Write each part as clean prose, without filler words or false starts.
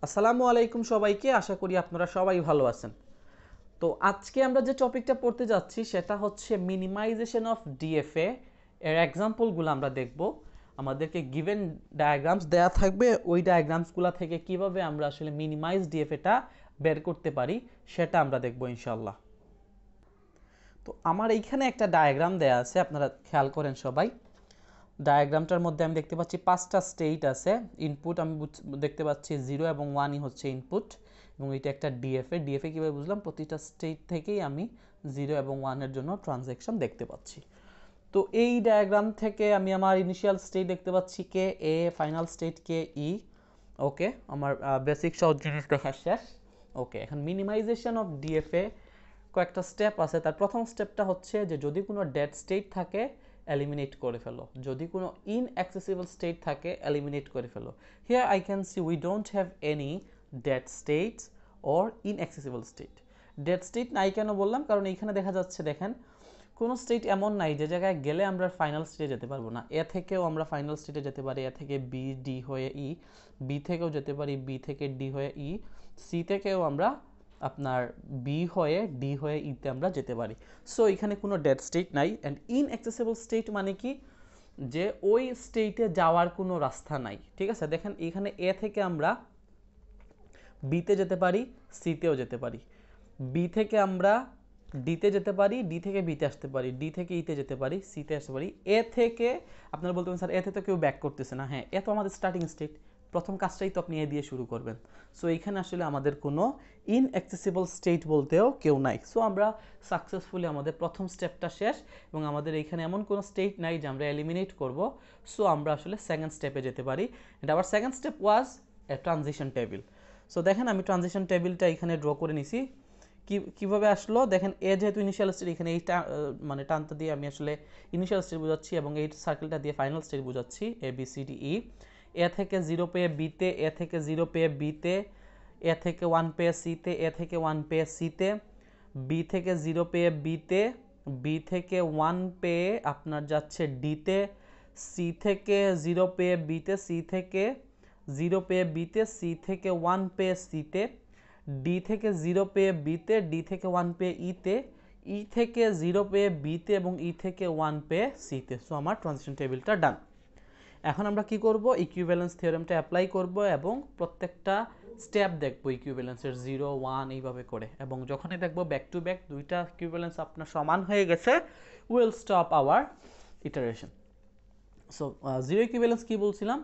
আসসালামু আলাইকুম সবাইকে, আশা করি আপনারা সবাই ভালো আছেন। তো আজকে আমরা যে টপিকটা পড়তে যাচ্ছি সেটা হচ্ছে মিনিমাইজেশন অফ ডিএফএ এর এক্সাম্পলগুলো আমরা দেখব। আমাদেরকে গিভেন ডায়াগ্রামস দেয়া থাকবে, ওই ডায়াগ্রামসগুলো থেকে কিভাবে আমরা আসলে মিনিমাইজ ডিএফএটা বের করতে পারি সেটা আমরা দেখব ইনশাআল্লাহ। তো আমার এইখানে একটা ডায়াগ্রাম দেয়া আছে, আপনারা খেয়াল করেন সবাই। ডায়াগ্রামটার মধ্যে আমি দেখতে পাচ্ছি 5টা স্টেট আছে। ইনপুট আমি দেখতে পাচ্ছি 0 এবং 1ই হচ্ছে ইনপুট, এবং এটা একটা ডিএফএ। ডিএফএ কীভাবে বুঝলাম? প্রতিটা স্টেট থেকেই আমি 0 এবং 1-এর জন্য ট্রানজ্যাকশন দেখতে পাচ্ছি। তো এই ডায়াগ্রাম থেকে আমি আমার ইনিশিয়াল স্টেট দেখতে পাচ্ছি কে এ, ফাইনাল স্টেট কে ই। ওকে, আমার বেসিক সব জিনিস দেখা শেষ। ওকে, এখন মিনিমাইজেশন অফ ডিএফএ কয়েকটা স্টেপ আছে। তার প্রথম স্টেপটা হচ্ছে যে যদি কোনো ডেড স্টেট থাকে এলিমিনেট করে ফেলো, যদি কোনো ইনঅ্যাক্সেসিবল স্টেট থাকে এলিমিনেট করে ফেলো। Here I can see we don't have any dead states or inaccessible state. Dead state নাই কেন বললাম? কারণ এইখানে দেখা যাচ্ছে, দেখেন, কোনো স্টেট এমন নাই যে জায়গায় গেলে আমরা ফাইনাল স্টেটে যেতে পারবো না। এ থেকেও আমরা ফাইনাল স্টেটে যেতে পারি, এ থেকে বি, ডি হয়ে ই, বি থেকেও যেতে পারি, বি থেকে ডি হয়ে ই, সি থেকেও আমরা আপনার বি হয়ে ডি হয়ে ইতে আমরা যেতে পারি। সো এখানে কোনো ডেড স্টেট নাই। অ্যান্ড ইনঅ্যাক্সেসিবল স্টেট মানে কি? যে ওই স্টেটে যাওয়ার কোনো রাস্তা নাই। ঠিক আছে, দেখেন এখানে এ থেকে আমরা বিতে যেতে পারি, সিতেও যেতে পারি। বি থেকে আমরা ডিতে যেতে পারি, ডি থেকে বিতে আসতে পারি, ডি থেকে ইতে যেতে পারি, সিতে আসতে পারি। এ থেকে আপনারা বলতে পারেন স্যার এতে তো কেউ ব্যাক করতেছে না। হ্যাঁ, এ তো আমাদের স্টার্টিং স্টেট, প্রথম কাজটাই তো আপনি এ দিয়ে শুরু করবেন। সো এইখানে আসলে আমাদের কোনো ইনঅ্যাক্সেসিবল স্টেট বলতেও কেউ নাই। সো আমরা সাকসেসফুলি আমাদের প্রথম স্টেপটা শেষ, এবং আমাদের এইখানে এমন কোনো স্টেট নাই যে আমরা এলিমিনেট করব। সো আমরা আসলে সেকেন্ড স্টেপে যেতে পারি। And our second step was A transition table. So দেখেন আমি ট্রানজিশন টেবিলটা এখানে ড্র করে নিছি। কীভাবে আসলো দেখেন, এ যেহেতু ইনিশিয়াল স্টেট, এখানে এই মানে টানটা দিয়ে আমি আসলে ইনিশিয়াল স্টেট বোঝাচ্ছি, এবং এই সার্কেলটা দিয়ে ফাইনাল স্টেট বোঝাচ্ছি, A B C D E. এ থেকে 0 পেয়ে বিতে, এ থেকে 0 পেয়ে বিতে, এ থেকে 1 পেয়ে সিতে, এ থেকে 1 পেয়ে সিতে, বি থেকে 0 পেয়ে বিতে, বি থেকে 1 পেয়ে আপনার যাচ্ছে ডিতে, সি থেকে 0 পেয়ে বিতে, সি থেকে 0 পেয়ে বিতে, সি থেকে 1 পেয়ে সিতে, ডি থেকে 0 পেয়ে বিতে, ডি থেকে 1 পেয়ে ইতে, ই থেকে 0 পেয়ে বিতে, এবং ই থেকে 1 পেয়ে সিতে। সো আমার ট্রানজিশন টেবিলটা ডান। এখন আমরা কি করব? ইকুইভ্যালেন্স থিওরেমটা অ্যাপ্লাই করব এবং প্রত্যেকটা স্টেপ দেখব ইকুইভ্যালেন্সের 0, 1 এইভাবে করে, এবং যখনই দেখব ব্যাক টু ব্যাক দুইটা ইকুইভ্যালেন্স আপনার সমান হয়ে গেছে, will stop our iteration. So zero equivalence কি বলছিলাম?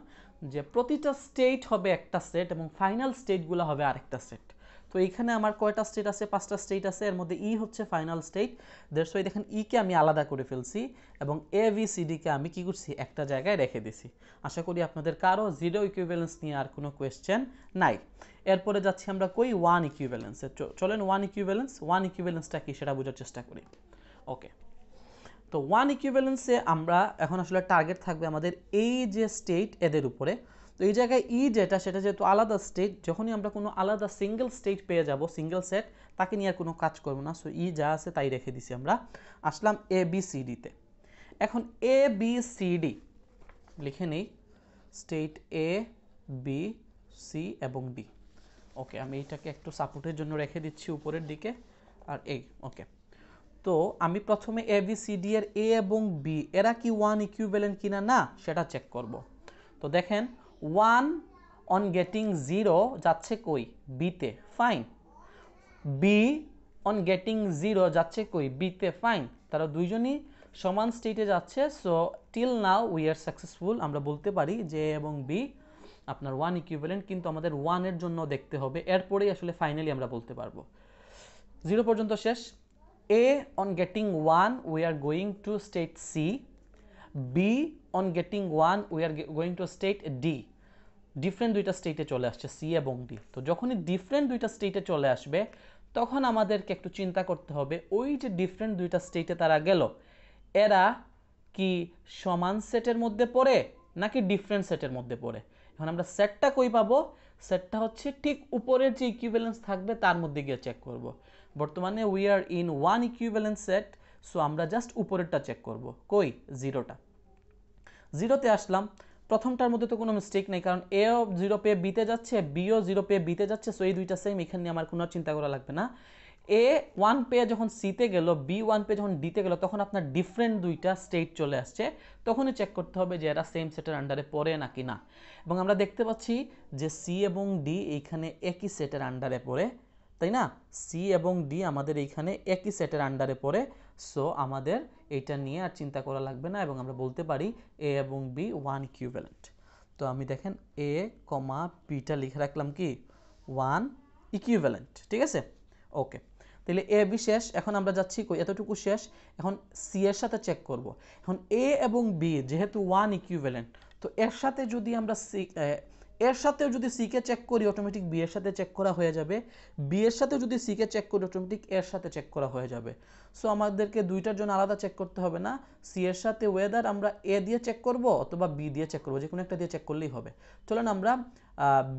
যে প্রতিটা স্টেট হবে একটা সেট এবং ফাইনাল স্টেটগুলো হবে আরেকটা সেট। তো এইখানে আমার কয়টা স্টেট আছে? 5টা স্টেট আছে। এর মধ্যে ই হচ্ছে ফাইনাল স্টেট, দ্যাটস ওয়াই দেখেন ই কে আমি আলাদা করে ফেলছি, এবং এ বি সি ডি কে আমি কি করছি? একটা জায়গায় রেখে দিছি। আশা করি আপনাদের কারো জিরো ইকুইভ্যালেন্স নিয়ে আর কোনো কোয়েশ্চেন নাই। এরপরে যাচ্ছি আমরা কই? ওয়ান ইকুইভ্যালেন্সে। চলেন ওয়ান ইকুইভ্যালেন্সটা কি সেটা বোঝার চেষ্টা করি। ওকে, তো ওয়ান ইকুইভ্যালেন্সে আমরা এখন আসলে টার্গেট থাকবে আমাদের এই যে স্টেট এদের উপরে। তো এই জায়গায় ই যেটা, সেটা যেহেতু আলাদা স্টেট, যখনই আমরা কোনো আলাদা সিঙ্গেল স্টেট পেয়ে যাব, সিঙ্গেল সেট, তাকে নিয়ে আর কোনো কাজ করবো না। সো ই যা আছে তাই রেখে দিছি আমরা। আসলাম এ বি সি ডিতে। এখন এ বি সি ডি লিখে নেই, স্টেট এ বি সি এবং ডি। ওকে, আমি এইটাকে একটু সাপোর্টের জন্য রেখে দিচ্ছি উপরের দিকে, আর এই ওকে। তো আমি প্রথমে এ বি সি ডি এর এ এবং বি এরা কি ওয়ান ইকুইভ্যালেন্ট কিনা না সেটা চেক করব। তো দেখেন 1 অন গেটিং 0 যাচ্ছে কই? বিতে, ফাইন। বি অন গেটিং 0 যাচ্ছে কই? বিতে, ফাইন। তারা দুইজনই সমান স্টেটে যাচ্ছে। So till now we are successful. আমরা বলতে পারি যে এ এবং বি আপনার ওয়ান ইকুইভ্যালেন্ট, কিন্তু আমাদের ওয়ানের জন্য দেখতে হবে, এরপরেই আসলে ফাইনালি আমরা বলতে পারবো। 0 পর্যন্ত শেষ। A on getting 1 we are going to state C, B on getting 1 we are going to state D। Different দুইটা স্টেটে চলে আসছে সি এবং ডি। তো যখনই ডিফারেন্ট দুইটা স্টেটে চলে আসবে তখন আমাদেরকে একটু চিন্তা করতে হবে, ওই যে ডিফারেন্ট দুইটা স্টেটে তারা গেল, এরা কি সমান সেটের মধ্যে পড়ে নাকি ডিফারেন্ট সেটের মধ্যে পড়ে? এখন আমরা সেটটা কই পাবো? সেটটা হচ্ছে ঠিক উপরের যে ইকুইভ্যালেন্স থাকবে তার মধ্যে গিয়ে চেক করব। বর্তমানে we are in one equivalence set, so আমরা জাস্ট উপরেরটা চেক করব। কই? জিরোটা। জিরোতে আসলাম, প্রথমটার মধ্যে তো কোনো মিস্টেক নেই, কারণ এও 0 পেয়ে বিতে যাচ্ছে, বিও 0 পেয়ে বিতে যাচ্ছে, সো এই দুইটা সেম, এখানে আমার কোনো চিন্তা করা লাগবে না। এ 1 পেয়ে যখন সিতে গেল, বি 1 পেয়ে যখন ডিতে গেল, তখন আপনার ডিফারেন্ট দুইটা স্টেট চলে আসছে, তখনই চেক করতে হবে যে এরা সেম সেটের আন্ডারে পড়ে নাকি না। এবং আমরা দেখতে পাচ্ছি যে সি এবং ডি এইখানে একই সেটের আন্ডারে পড়ে, তাই না? সি এবং ডি আমাদের এইখানে একই সেটের আন্ডারে পড়ে, সো আমাদের এইটা নিয়ে আর চিন্তা করা লাগবে না, এবং আমরা বলতে পারি এ এবং বি 1 ইকুইভ্যালেন্ট। তো আমি দেখেন এ কমা বিটা লিখে রাখলাম কি 1 ইকুইভ্যালেন্ট, ঠিক আছে? ওকে, তাহলে এ বি শেষ। এখন আমরা যাচ্ছি কই, এতটুকু শেষ। এখন সি এর সাথে চেক করব। এখন এ এবং বি যেহেতু 1 ইকুইভ্যালেন্ট, তো এর সাথে যদি আমরা সি এর সাথেও যদি সি কে চেক করি, অটোমেটিক বি এর সাথে চেক করা হয়ে যাবে। বি এর সাথেও যদি সি কে চেক করি, অটোমেটিক এর সাথে চেক করা হয়ে যাবে। সো আমাদেরকে দুইটার জন্য আলাদা চেক করতে হবে না। সি এর সাথে ওয়েদার আমরা এ দিয়ে চেক করব অথবা বি দিয়ে চেক করব, যে কোনো একটা দিয়ে চেক করলেই হবে। চলেন আমরা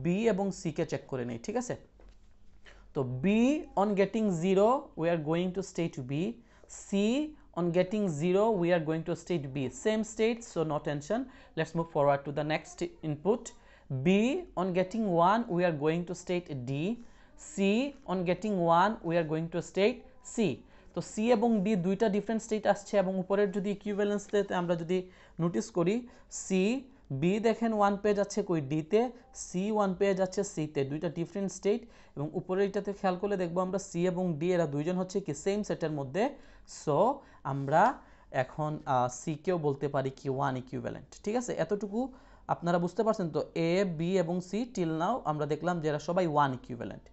বি এবং সি কে চেক করে নিই, ঠিক আছে? তো B on getting 0 we are going to state B, C on getting 0 we are going to state B, same state, so no tension. Let's move forward to the next input. B on getting 1 we are going to state D, C on getting 1 we are going to state C. তো C এবং D দুইটা different state আসছে, এবং উপরের যদি ইকুইভ্যালেন্সতে আমরা যদি notice করি, C B দেখেন 1 পেয়ে যাচ্ছে কই ডিতে, C 1 পেয়ে যাচ্ছে সিতে, দুইটা ডিফারেন্ট স্টেট। এবং উপরের এটাতে খেয়াল করলে দেখবো আমরা সি এবং ডি এরা দুইজন হচ্ছে কি সেম সেটের মধ্যে, সো আমরা এখন সি কেও বলতে পারি কি 1 ইকুইভ্যালেন্ট, ঠিক আছে? এতটুকু আপনারা বুঝতে পারছেন তো? এ বি এবং সি টিল নাও আমরা দেখলাম যে এরা সবাই 1 ইকুইভ্যালেন্ট।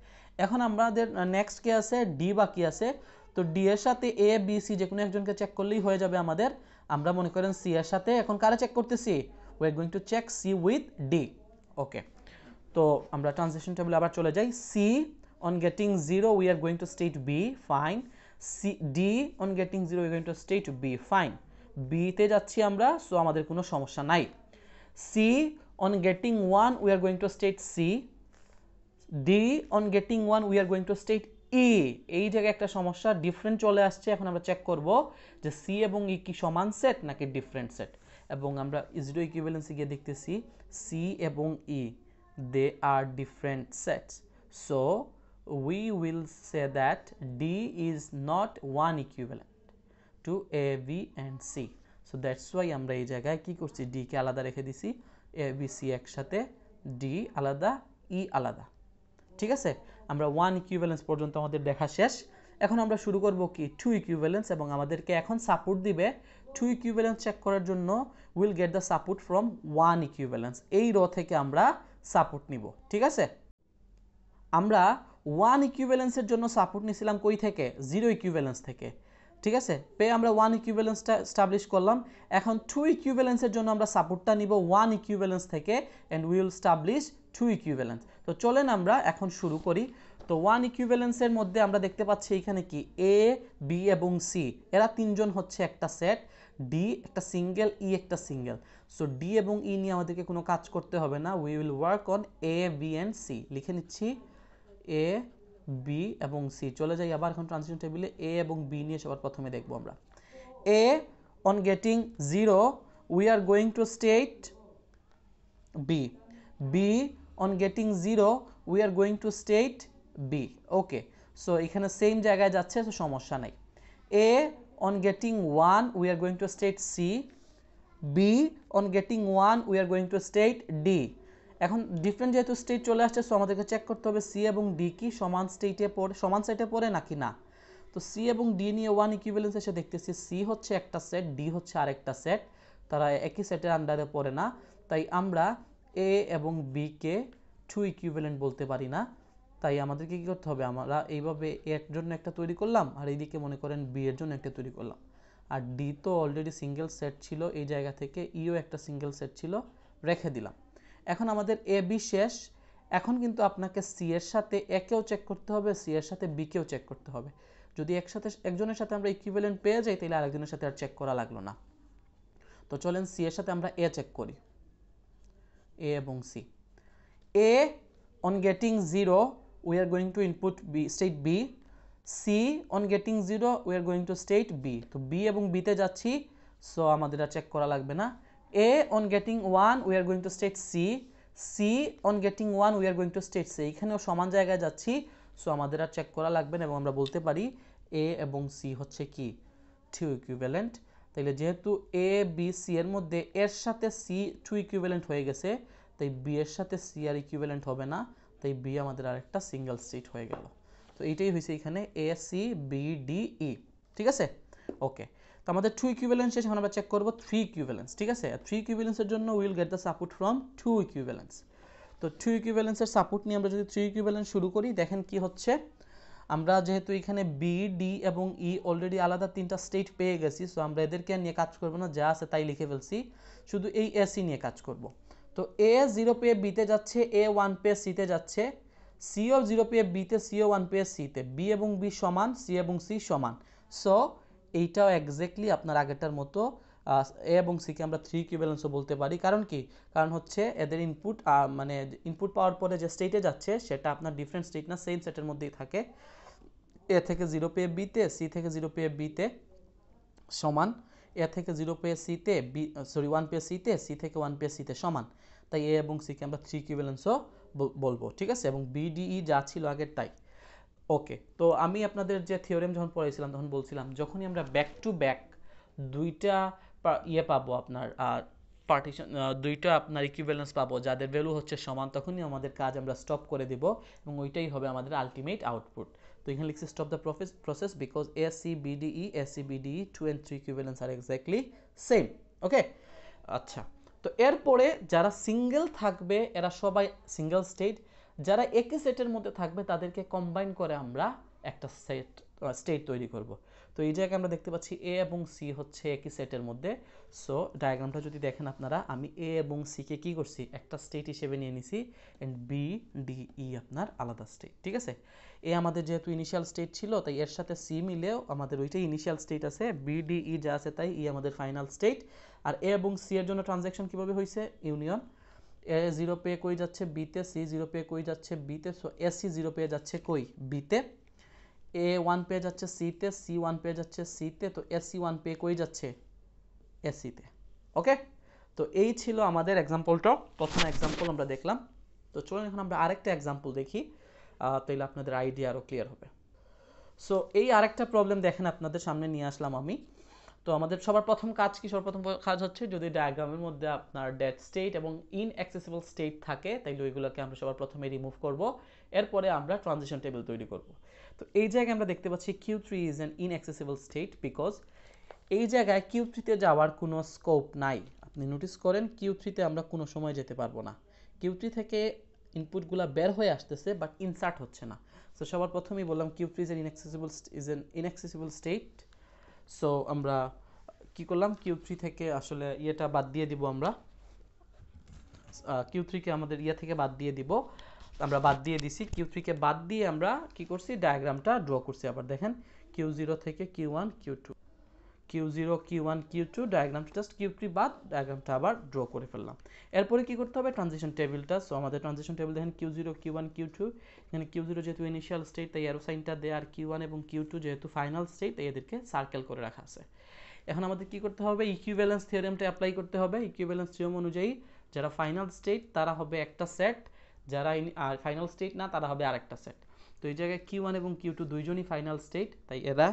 এখন আমাদের নেক্সট কে আছে ডি বাকি আছে। তো ডি এর সাথে এ বি সি যে কোনো একজনকে চেক করলেই হয়ে যাবে আমাদের। আমরা মনে করেন সি এর সাথে এখন কারে চেক করতেছি, we are going to check C with D. ওকে, তো আমরা ট্রানজিশন টেবিলে আবার চলে যাই। C on getting 0 we are going to state B, fine. C D on getting 0 we are going to state B, fine. B তে যাচ্ছি আমরা, so আমাদের কোনো সমস্যা নাই। C on getting 1 we are going to state C, D on getting 1 we are going to state E. এই জায়গায় একটা সমস্যা ডিফারেন্ট চলে আসছে, এখন আমরা চেক করব যে C এবং E কি সমান সেট নাকি ডিফারেন্ট সেট। এবং আমরা জিরো ইকুইভ্যালেন্সে গিয়ে দেখতেছি C এবং E they are different sets, so we will say that D is not one equivalent to A, B and C. So that's why আমরা এই জায়গায় কি করছি, D কে আলাদা রেখে দিছি, A, B, C একসাথে, D আলাদা, E আলাদা, ঠিক আছে? আমরা 1 ইকুইভ্যালেন্স পর্যন্ত আমাদের দেখা শেষ। এখন আমরা শুরু করব কি 2 ইকুইভ্যালেন্স, এবং আমাদেরকে এখন সাপোর্ট দিবে 2 ইকুইভ্যালেন্স চেক করার জন্য will get the support from 1 equivalence. এই র থেকে আমরা সাপোর্ট নিব, ঠিক আছে? আমরা 1 ইকুইভ্যালেন্সের জন্য সাপোর্ট নিছিলাম কই থেকে, 0 ইকুইভ্যালেন্স থেকে, ঠিক আছে? পেয়ে আমরা 1 ইকুইভ্যালেন্সটা এস্টাবলিশ করলাম। এখন 2 ইকুইভ্যালেন্সের জন্য আমরা সাপোর্টটা নিব 1 ইকুইভ্যালেন্স থেকে, and we will establish 2 equivalence. তো চলেন আমরা এখন শুরু করি। তো 1 ইকুইভ্যালেন্সের মধ্যে আমরা দেখতে পাচ্ছি এখানে কি এ বি এবং সি এরা তিনজন হচ্ছে একটা সেট, ডি একটা সিঙ্গেল, ই একটা সিঙ্গেল। সো ডি এবং ই নিয়ে আমাদেরকে কোনো কাজ করতে হবে না, we will work on A B and C. লিখে নিচ্ছি এ বি এবং সি। চলে যাই আবার এখন ট্রানজিশন টেবিলে, এ এবং বি নিয়ে সবার প্রথমে দেখবো আমরা। A on getting 0 we are going to state B, B on getting 0 we are going to state B. Okay, so এখানে সেম জায়গায় যাচ্ছে, তো সমস্যা নাই। A on getting 1 we are going to state C, B on getting 1 we are going to state D. এখন different যেহেতু state চলে আসছে, সো আমাদেরকে চেক করতে হবে সি এবং ডি কি সমান স্টেটে পড়ে, সমান সেটে পড়ে নাকি না। তো সি এবং ডি নিয়ে 1 ইকুইভ্যালেন্স এসে দেখতেছি সি হচ্ছে একটা সেট, ডি হচ্ছে আরেকটা সেট, তারা একই সেটের আন্ডারে পড়ে না, তাই আমরা এ এবং বি কে 2 ইকুইভ্যালেন্ট বলতে পারি না। তাই আমাদেরকে কী করতে হবে, আমরা এইভাবে এর জন্য একটা তৈরি করলাম, আর এইদিকে মনে করেন বি এর জন্য একটা তৈরি করলাম। আর ডি তো অলরেডি সিঙ্গেল সেট ছিল, এই জায়গা থেকে ইও একটা সিঙ্গেল সেট ছিল, রেখে দিলাম। এখন আমাদের এ বি শেষ। এখন কিন্তু আপনাকে সি এর সাথে এ কেও চেক করতে হবে, সি এর সাথে বি কেও চেক করতে হবে। যদি একজনের সাথে আমরা ইকুইভ্যালেন্ট পেয়ে যাই, তাহলে আরেকজনের সাথে আর চেক করা লাগলো না। তো চলেন সি এর সাথে আমরা এ চেক করি, এ এবং C. A on getting 0 we are going to input B, state B, C on getting 0 we are going to state B। তো B এবং B তে যাচ্ছি, সো আমাদের আর চেক করা লাগবে না। A on getting 1 we are going to state C, C on getting 1 we are going to state C, এখানেও সমান জায়গায় যাচ্ছি, সো আমাদের আর চেক করা লাগবে না এবং আমরা বলতে পারি A এবং C হচ্ছে কি টু ইকুইভ্যালেন্ট। তাইলে যেহেতু A B C এর মধ্যে এর সাথে C টু ইকুইভ্যালেন্ট হয়ে গেছে, তাই B এর সাথে C আর ইকুইভ্যালেন্ট হবে না, তাই B আমাদের আরেকটা সিঙ্গেল স্টেট হয়ে গেল। তো এইটাই হয়েছে এখানে A C B D E, ঠিক আছে? ওকে, তো আমাদের টু ইকুইভ্যালেন্স শেষ, এখন আমরা চেক করব থ্রি ইকুইভ্যালেন্স, ঠিক আছে? থ্রি ইকুইভ্যালেন্সের জন্য will get the support from two equivalence. তো টু ইকুইভ্যালেন্সের সাপোর্ট নিয়ে আমরা যদি থ্রি ইকুইভ্যালেন্স শুরু করি, দেখেন কি হচ্ছে, আমরা যেহেতু এখানে বি ডি এবং ই অলরেডি আলাদা তিনটা স্টেট পেয়ে গেছি, সো আমরা এদেরকে নিয়ে কাজ করব না, যা আছে তাই লিখে ফেলছি, শুধু এই এসি নিয়ে কাজ করব। তো এ 0 পেয়ে বিতে যাচ্ছে, এ 1 পেয়ে সিতে যাচ্ছে, সিও 0 পেয়ে বিতে, সিও 1 পেয়ে সিতে, বি এবং বি সমান, সি এবং সি সমান। সো এইটাও এক্স্যাক্টলি আপনার আগেরটার মতো, এ এবং সিকে আমরা থ্রি ইকুইভ্যালেন্সও বলতে পারি। কারণ কি? কারণ হচ্ছে এদের ইনপুট, মানে ইনপুট পাওয়ার পরে যে স্টেটে যাচ্ছে সেটা আপনার ডিফারেন্ট স্টেট না, সেম সেটের মধ্যেই থাকে। এ থেকে 0 পেয়ে বিতে, সি থেকে 0 পেয়ে বিতে সমান, এ থেকে 0 পেয়ে সিতে, বি সরি 1 পেয়ে সিতে, সি থেকে 1 পেয়ে সিতে সমান। তাই এ এবং সিকে আমরা থ্রি ইকুইভ্যালেন্সও বলবো, ঠিক আছে? এবং বিডিই যা ছিল আগের তাই। ওকে, তো আমি আপনাদের যে থিওরেম যখন পড়াইছিলাম তখন বলছিলাম যখনই আমরা ব্যাক টু ব্যাক দুইটা পাবো আপনার পার্টিশন, দুইটা আপনার ইকুইভ্যালেন্স পাবো যাদের ভ্যালু হচ্ছে সমান, তখনই আমাদের কাজ আমরা স্টপ করে দিব এবং ওইটাই হবে আমাদের আলটিমেট আউটপুট। তো এখানে লিখছি stop the process because ACBDE ACBDE 2 and 3 equivalence are exactly same. Okay, আচ্ছা, তো এরপরে যারা সিঙ্গেল থাকবে এরা সবাই সিঙ্গেল স্টেট, যারা একই সেটের মধ্যে থাকবে তাদেরকে কম্বাইন করে আমরা একটা স্টেট তৈরি করব। তো এই জায়গায় আমরা দেখতে পাচ্ছি এ এবং সি হচ্ছে একই সেটের মধ্যে। সো ডায়াগ্রামটা যদি দেখেন আপনারা, আমি এ এবং সিকে কি করছি একটা স্টেট হিসেবে নিয়ে নিছি, এন্ড বি ডি ই আপনার আলাদা স্টেট, ঠিক আছে? এ আমাদের যেহেতু ইনিশিয়াল স্টেট ছিল, তাই এর সাথে সি মিলেও আমাদের ওইটাই ইনিশিয়াল স্টেট আছে, বি ডি ই যা আছে তাই ই আমাদের ফাইনাল স্টেট। আর এ এবং সি এর জন্য ট্রানজ্যাকশন কিভাবে হয়েছে? ইউনিয়ন, এ 0 পেয়ে কই যাচ্ছে বিতে, সি 0 পেয়ে কই যাচ্ছে বিতে, সো এসি 0 পেয়ে যাচ্ছে কই বিতে, এ 1 পেয়ে যাচ্ছে সিতে, সি 1 পেয়ে যাচ্ছে সিতে, তো এসি 1 পেয়ে কই যাচ্ছে এসিতে। ওকে, তো এই ছিল আমাদের এক্সাম্পলটা, প্রথম এক্সাম্পল আমরা দেখলাম। তো চলুন এখন আমরা আরেকটা এক্সাম্পল দেখি, তাইলে আপনাদের আইডিয়া আরও ক্লিয়ার হবে। সো এই আরেকটা প্রবলেম দেখেন আপনাদের সামনে নিয়ে আসলাম আমি। তো আমাদের সবার প্রথম কাজ কি? সর্বপ্রথম কাজ হচ্ছে যদি ডায়াগ্রামের মধ্যে আপনার ডেড স্টেট এবং ইনঅ্যাক্সেসিবল স্টেট থাকে তাইলে ওইগুলোকে আমরা সবার প্রথমে রিমুভ করব, এরপরে আমরা ট্রানজিশন টেবিল তৈরি করব। তো এই জায়গায় আমরা দেখতে পাচ্ছি Q3 is an ইনঅ্যাক্সেসিবল state because এই জায়গায় Q3-তে যাওয়ার কোনো স্কোপ নাই। আপনি নোটিস করেন Q3-তে আমরা কোনো সময় যেতে পারবো না, Q3 থেকে ইনপুটগুলো বের হয়ে আসতেছে বাট ইনসার্ট হচ্ছে না। সো সবার প্রথমেই বললাম Q3 is an ইনঅ্যাক্সেসিবল state. So আমরা কি করলাম, Q3 থেকে আসলে ইয়েটা বাদ দিয়ে দিব, আমরা Q3-কে আমাদের ইয়ে থেকে বাদ দিয়ে দিব, আমরা বাদ দিয়ে দিছি। Q3-কে বাদ দিয়ে আমরা কি করছি, ডায়াগ্রামটা ড্র করছি। আবার দেখেন Q0 থেকে Q1 Q2, Q0 Q1 Q2, ডায়াগ্রামটা just Q3 বাদ, ডায়াগ্রামটা আবার ড্র করে ফেললাম। এরপরে কি করতে হবে, ট্রানজিশন টেবিলটা। সো আমাদের ট্রানজিশন টেবিল দেখেন Q0 Q1 Q2, এখানে Q0 যেহেতু ইনিশিয়াল স্টেট তাই অ্যারো সাইনটা দেয়, আর Q1 এবং Q2 যেহেতু ফাইনাল স্টেট তাই এদেরকে সার্কেল করে রাখা আছে। এখন আমাদের কি করতে হবে, ইকুইভ্যালেন্স থিওরেমটা অ্যাপ্লাই করতে হবে। ইকুইভ্যালেন্স থিওরেম অনুযায়ী যারা ফাইনাল স্টেট তারা হবে একটা সেট, যারা ফাইনাল স্টেট না তারা হবে আরেকটা সেট। তো এই জায়গায় Q1 এবং Q2 দুইজনই ফাইনাল স্টেট, তাই এরা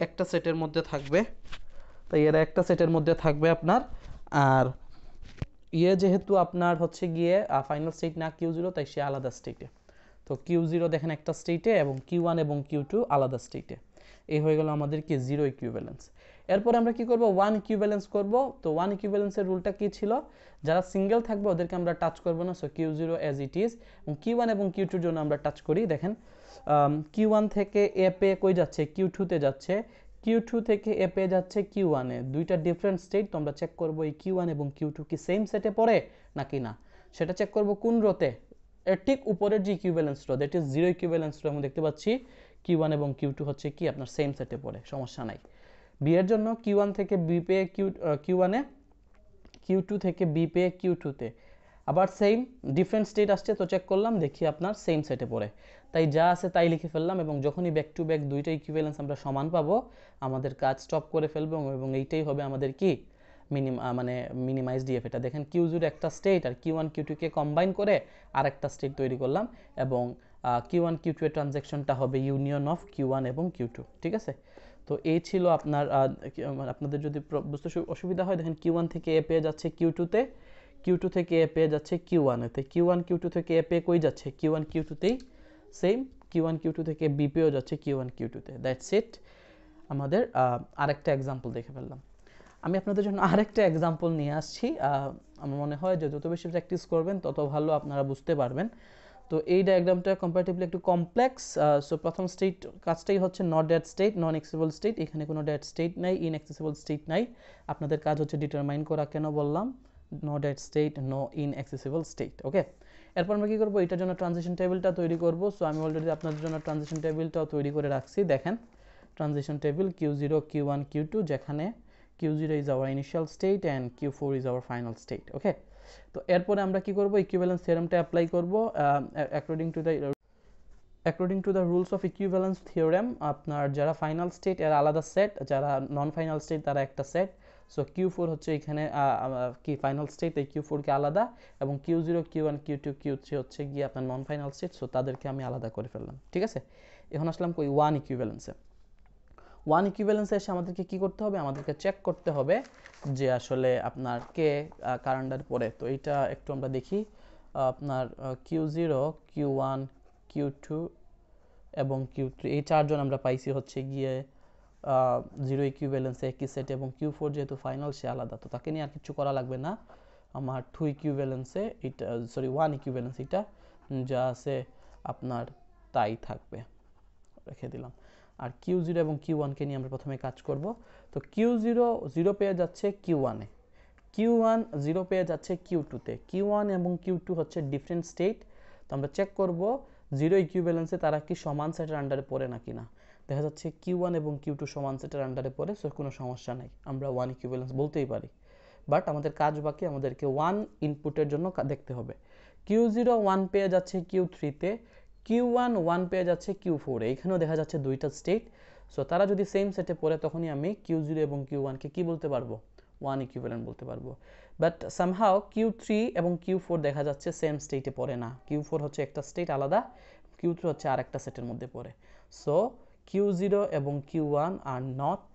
একটা সেটের মধ্যে থাকবে, আপনার। আর ইয়ে যেহেতু আপনার হচ্ছে গিয়ে ফাইনাল স্টেট না Q0, তাই সে আলাদা স্টেটে। তো Q0 দেখেন একটা স্টেটে এবং Q1 এবং Q2 আলাদা স্টেটে। এই হয়ে গেল আমাদের কি জিরো ইকুইভ্যালেন্স। এরপর আমরা কি করব, ওয়ান ইকুইভ্যালেন্স করব। তো ওয়ান ইকুইভ্যালেন্সের রুলটা কি ছিল, যারা সিঙ্গেল থাকবে ওদেরকে আমরা টাচ করব না। So Q0 as it is, এবং Q1 এবং Q2 জন্য আমরা টাচ করি। দেখেন Q1 থেকে এ পেয়ে কই যাচ্ছে, Q2-তে যাচ্ছে, Q2 থেকে এ পেয়ে যাচ্ছে Q1-এ। দুইটা ডিফারেন্ট স্টেট, তো আমরা চেক করব এই Q1 এবং Q2 কি সেম সেটে পড়ে নাকি না, সেটা চেক করব কোন রোতে, এর ঠিক উপরের যে equivalence row, that is zero equivalence row. আমি দেখতে পাচ্ছি Q1 এবং Q2 হচ্ছে কি আপনার সেম সেটে পড়ে, সমস্যা নাই। বি এর জন্য Q1 থেকে বি পেয়ে Q1-এ, Q2 থেকে বি পেয়ে Q2-তে, আবার সেম ডিফারেন্ট স্টেট আসছে, তো চেক করলাম দেখি আপনার সেম সেটে পড়ে, তাই যা আছে তাই লিখে ফেললাম। এবং যখনই ব্যাক টু ব্যাক দুইটা ইকুইভ্যালেন্স আমরা সমান পাবো আমাদের কাজ স্টপ করে ফেলবো, এবং এইটাই হবে আমাদের কি মানে মিনিমাইজ ডিএফ। এটা দেখেন Q0 একটা স্টেট আর Q1 Q2 কে কম্বাইন করে আরেকটা স্টেট তৈরি করলাম, এবং Q1 Q2 এর ট্রানজ্যাকশনটা হবে ইউনিয়ন অফ Q1 এবং Q2। ঠিক আছে, তো এই ছিল আপনার আপনাদের যদি বুঝতে অসুবিধা হয়, দেখেন Q1 থেকে এ পেয়ে যাচ্ছে Q2 তে, Q2 থেকে এ পেয়ে যাচ্ছে Q1 এতে, Q1 Q2 থেকে এ পেয়ে কই যাচ্ছে, Q1 Q2 তেই সেম, Q1 Q2 থেকে বি পেয়েও যাচ্ছে Q1 Q2 তে। That's it. আমাদের আরেকটা এক্সাম্পল দেখে ফেললাম। আমি আপনাদের জন্য আরেকটা এক্সাম্পল নিয়ে আসছি। আমার মনে হয় যে যত বেশি প্র্যাকটিস করবেন তত ভালো আপনারা বুঝতে পারবেন। তো এই ডায়াগ্রামটা কম্পারেটিভলি একটু কমপ্লেক্স। সো প্রথম স্টেট কাজটাই হচ্ছে not dead state, non accessible state. এখানে কোনো ডেট স্টেট নাই, ইনঅ্যাক্সেসিবল স্টেট নাই। আপনাদের কাজ হচ্ছে ডিটারমাইন করা। কেন বললাম no dead state, no inaccessible state. Okay, এরপর আমরা কী করবো, এটার জন্য ট্রানজিশন টেবিলটা তৈরি করব। সো আমি অলরেডি আপনাদের জন্য ট্রানজিশন টেবিলটাও তৈরি করে রাখছি। দেখেন transition table Q0 Q1 Q2, যেখানে Q0 is our initial state and Q4 is our final state. ওকে, তো এরপরে আমরা কি করব, ইকুইভ্যালেন্স থিওরেমটা অ্যাপ্লাই করব। According to the rules of equivalence theorem, আপনার যারা ফাইনাল স্টেট এর আলাদা সেট, যারা নন ফাইনাল স্টেট তারা একটা সেট। সো Q4 হচ্ছে এখানে কি ফাইনাল স্টেট, এই Q4 কে আলাদা, এবং Q0 Q1 Q2 Q3 হচ্ছে গিয়ে আপনার নন ফাইনাল স্টেট। সো তাদেরকে আমি আলাদা করে ফেললাম। ঠিক আছে, এখন আসলাম কই ওয়ান ইকুইভ্যালেন্সে। ওয়ান ইকুইভ্যালেন্সে এসে আমাদেরকে কি করতে হবে, আমাদেরকে চেক করতে হবে যে আসলে আপনার কে কার আন্ডারে পড়ে। তো এইটা একটু আমরা দেখি। আপনার Q0 Q1 Q2 এবং Q3 এই চারজন আমরা পাইছি হচ্ছে গিয়ে জিরো ইকুইভ্যালেন্সে একই সেট, এবং Q4 যেহেতু ফাইনাল সে আলাদা, তো তাকে নিয়ে আর কিছু করা লাগবে না। আমার টু ইকুইভ্যালেন্সে এটা, সরি ওয়ান ইকুইভ্যালেন্স এটা যা আছে আপনার তাই থাকবে, রেখে দিলাম। আর Q0 এবং Q1 কে নিয়ে আমরা প্রথমে কাজ করব। তো Q0 0 পেয়ে যাচ্ছে Q1 এ, Q1 0 পেয়ে যাচ্ছে Q2 তে। Q1 এবং Q2 হচ্ছে ডিফারেন্ট স্টেট। তো আমরা চেক করব জিরো ইকুইভ্যালেন্সে তারা কি সমান সেটের আন্ডারে পড়ে নাকি না। দেখা যাচ্ছে Q1 এবং Q2 সমান সেটের আন্ডারে পড়ে, সো কোনো সমস্যা নাই, আমরা ওয়ান ইকুইভ্যালেন্স বলতেই পারি। বাট আমাদের কাজ বাকি, আমাদেরকে ওয়ান ইনপুটের জন্য দেখতে হবে। Q0 1 পেয়ে যাচ্ছে Q3 তে, Q1 1 পেয়ে যাচ্ছে Q4 এ। এখানেও দেখা যাচ্ছে দুইটা স্টেট। সো তারা যদি সেম সেটে পড়ে, তখনই আমি Q0 এবং Q1 কে কি বলতে পারবো, ওয়ান ইকুইভ্যালেন্ট বলতে পারবো। বাট সামহাও Q3 এবং Q4 দেখা যাচ্ছে সেম স্টেটে পড়ে না। Q4 হচ্ছে একটা স্টেট আলাদা, Q3 হচ্ছে আর একটা সেটের মধ্যে পড়ে। সো Q0 এবং Q1 আর নট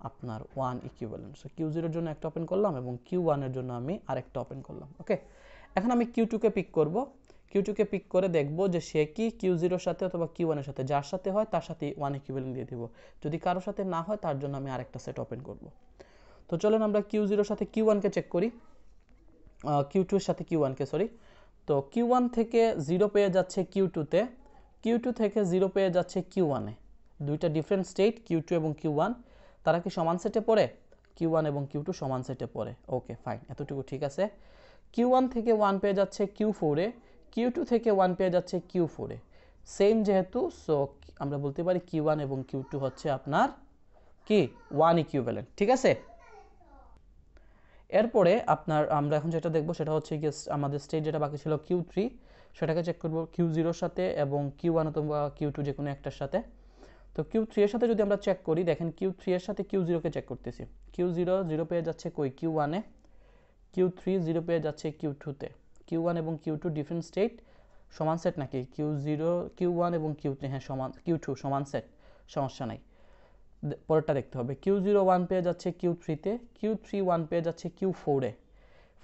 আপনার ওয়ান ইকুইভ্যালেন্ট। সো Q0 এর জন্য একটা ওপেন করলাম এবং Q1 এর জন্য আমি আরেকটা ওপেন করলাম। ওকে, এখন আমি Q2 কে পিক করব। Q2 কে পিক করে দেখব যে সে কি Q0 এর সাথে অথবা Q1 এর সাথে, যার সাথে হয় তার সাথে ওয়ান ইকুইভ্যালেন্ট দিয়ে দিব। যদি কারোর সাথে না হয় তার জন্য আমি আরেকটা সেট ওপেন করব। তো চলেন আমরা Q0 এর সাথে Q1 কে চেক করি, Q2 এর সাথে Q1 কে, সরি। তো Q1 থেকে 0 পেয়ে যাচ্ছে Q2 তে, Q2 থেকে 0 পেয়ে যাচ্ছে Q1 এ। দুইটা ডিফারেন্ট স্টেট Q2 এবং Q1, তারা কি সমান সেটে পড়ে, Q1 এবং Q2 সমান সেটে পড়ে। ওকে ফাইন, এতটুকু ঠিক আছে। Q1 থেকে 1 পেয়ে যাচ্ছে Q4 এ, Q2 থেকে 1 পেয়ে যাচ্ছে Q4 এ। সেম যেহেতু, সো আমরা বলতে পারি Q1 এবং Q2 হচ্ছে আপনার কি ওয়ান ইকুইভ্যালেন্ট। ঠিক আছে, এরপরে আপনার আমরা এখন যেটা দেখব সেটা হচ্ছে কি আমাদের স্টেট যেটা বাকি ছিল Q3, সেটাকে চেক করব Q0 এর সাথে এবং Q1 অথবা Q2 যে কোনো একটার সাথে। তো Q3 এর সাথে যদি আমরা চেক করি, দেখেন Q3 এর সাথে Q0 কে চেক করতেছি। Q0 0 পেয়ে যাচ্ছে কই Q1 এ, Q3 0 পেয়ে যাচ্ছে Q2 তে। Q1 এবং Q2 ডিফারেন্ট স্টেট, সমান সেট নাকি, Q1 এবং Q3 হ্যাঁ সমান, Q2 সমান সেট, সমস্যা নাই। পরেরটা দেখতে হবে, Q0 1 পেয়ে যাচ্ছে Q3 তে, Q3 1 পেয়ে যাচ্ছে Q4 এ।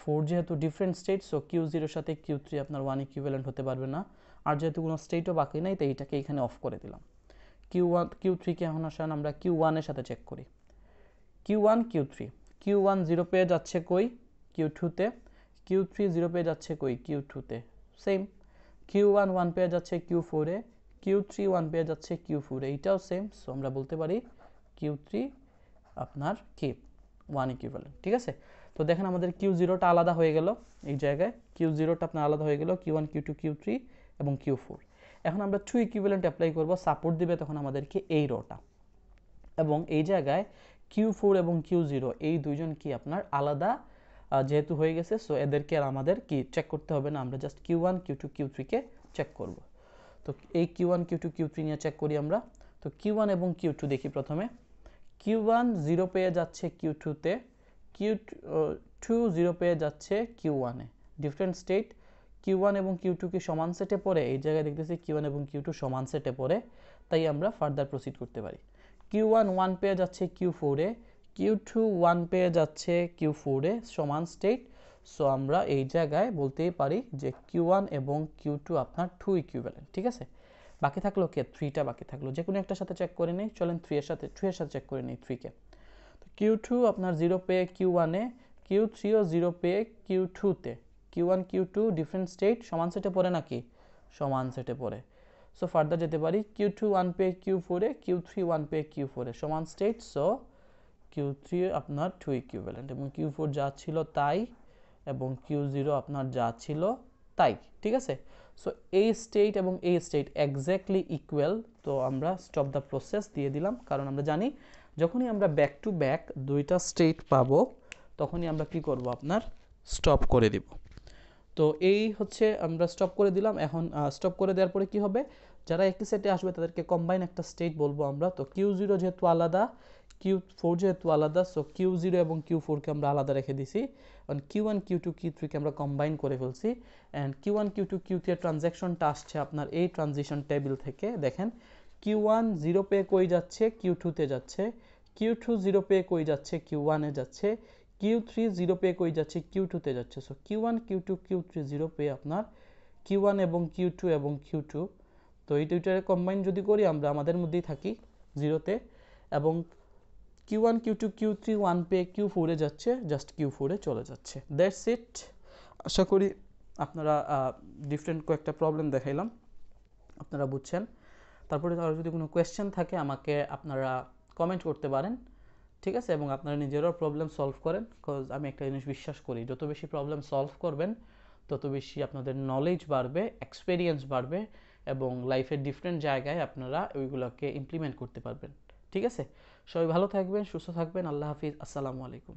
4 যেহেতু ডিফারেন্ট স্টেট, সো Q0 এর সাথে Q3 আপনার ওয়ান ইকুইভ্যালেন্ট হতে পারবে না। আর যেহেতু কোনো স্টেটও বাকি নাই, তাই এইটাকে এখানে অফ করে দিলাম। Q3 কে এখন আসেন আমরা Q1 এর সাথে চেক করি। Q1 Q3, Q1 0 পেয়ে যাচ্ছে কই Q2 তে, Q3 0 পেয়ে যাচ্ছে কই Q2 তে। সেম, Q1 1 পেয়ে যাচ্ছে Q4 এ, Q3 1 পেয়ে যাচ্ছে Q4 এ, এইটাও সেম। সো আমরা বলতে পারি Q3 আপনার কি ওয়ান ইকুইভ্যালেন্ট। ঠিক আছে, তো দেখেন আমাদের Q0টা আলাদা হয়ে গেল, এই জায়গায় Q0টা আপনার আলাদা হয়ে গেল, Q1 Q2 Q3 এবং Q4। এখন আমরা টু ইকুইভ্যালেন্ট অ্যাপ্লাই করব, সাপোর্ট দিবে তখন আমাদেরকে এই রোটা, এবং এই জায়গায় Q4 এবং Q0 এই দুইজন কি আপনার আলাদা যেহেতু হয়ে গেছে, সো এদেরকে আর আমাদের কি চেক করতে হবে না, আমরা জাস্ট Q1 Q2 Q3 কে চেক করব। তো এই Q1 Q2 Q3 নিয়ে চেক করি আমরা। তো Q1 এবং Q2 দেখি প্রথমে। Q1 0 পেয়ে যাচ্ছে Q2 তে, কিউ টু 0 পেয়ে যাচ্ছে কিউ ওয়ানে। ডিফারেন্ট স্টেট, কিউ ওয়ান এবং কিউ টু কি সমান সেটে পড়ে? এই জায়গায় দেখতেছি কিউ ওয়ান এবং কিউ টু সমান সেটে পড়ে, তাই আমরা ফার্দার প্রসিড করতে পারি। কিউ ওয়ান 1 পেয়ে যাচ্ছে কিউ ফোরে, কিউ টু 1 পেয়ে যাচ্ছে কিউ ফোরে, সমান স্টেট। সো আমরা এই জায়গায় বলতেই পারি যে কিউ ওয়ান এবং কিউ টু আপনার 2 ইকুইভ্যালেন্ট। ঠিক আছে, বাকি থাকলো কে? 3টা বাকি থাকলো, যে কোনো একটার সাথে চেক করে নিই। চলেন 3 এর সাথে চেক করে নিই 3কে। তো কিউ টু আপনার 0 পেয়ে কিউ ওয়ানে, কিউ থ্রিও 0 পেয়ে কিউ টুতে। Q one Q two different state, সমান সেটে পড়ে নাকি? সমান সেটে পড়ে। সো ফার্দার যেতে পারি, কিউ টু 1 পেয়ে কিউ ফোরে, কিউ থ্রি 1 পেয়ে কিউ ফোরে, সমান স্টেট। সো কিউ থ্রি আপনার 2 ইকুইভ্যালেন্ট, এবং কিউ ফোর যা ছিল তাই, এবং কিউ জিরো আপনার যা ছিল তাই। ঠিক আছে, সো এই স্টেট এবং এই স্টেট এক্স্যাক্টলি ইকুয়াল। তো আমরা স্টপ দ্য প্রসেস দিয়ে দিলাম, কারণ আমরা জানি যখনই আমরা ব্যাক টু ব্যাক দুইটা স্টেট পাবো তখনই আমরা কি করব, আপনার স্টপ করে দিব। তো এই হচ্ছে আমরা স্টপ করে দিলাম। এখন স্টপ করে দেওয়ার পরে কি হবে, যারা একটি সেটে আসবে তাদেরকে কম্বাইন একটা স্টেট বলবো আমরা। তো কিউ জিরো যেহেতু আলাদা, কিউ ফোর যেহেতু আলাদা, সো কিউ জিরো এবং কিউ ফোরকে আমরা আলাদা রেখে দিছি। কারণ Q one Q two Q থ্রিকে আমরা কম্বাইন করে ফেলছি। And Q one Q two Q three এর ট্রানজ্যাকশনটা আসছে আপনার এই ট্রানজিশন টেবিল থেকে। দেখেন কিউ ওয়ান 0 পেয়ে কই যাচ্ছে? কিউ টুতে যাচ্ছে। কিউ টু 0 পেয়ে কই যাচ্ছে? কিউ ওয়ানে যাচ্ছে। কিউ থ্রি 0 পেয়ে কই যাচ্ছে? কিউ টুতে যাচ্ছে। So Q one Q two Q three 0 পেয়ে আপনার কিউ ওয়ান এবং কিউ টু এবং কিউ টু, তো এই দুইটারে কম্বাইন যদি করি আমরা আমাদের মধ্যেই থাকি 0তে, এবং Q one Q two Q three 1 পেয়ে কিউ ফোরে যাচ্ছে, জাস্ট কিউ ফোরে চলে যাচ্ছে। That's it. আশা করি আপনারা ডিফারেন্ট কয়েকটা প্রবলেম দেখাইলাম, আপনারা বুঝছেন। তারপরে আর যদি কোনো কোয়েশ্চেন থাকে আমাকে আপনারা কমেন্ট করতে পারেন। ঠিক আছে, এবং আপনারা নিজেরাও প্রবলেম সলভ করেন। বিকজ আমি একটা জিনিস বিশ্বাস করি, যত বেশি প্রবলেম সলভ করবেন তত বেশি আপনাদের নলেজ বাড়বে, এক্সপেরিয়েন্স বাড়বে, এবং লাইফের ডিফারেন্ট জায়গায় আপনারা ওইগুলোকে ইমপ্লিমেন্ট করতে পারবেন। ঠিক আছে, সবাই ভালো থাকবেন, সুস্থ থাকবেন। আল্লাহ হাফিজ, আসসালামু আলাইকুম।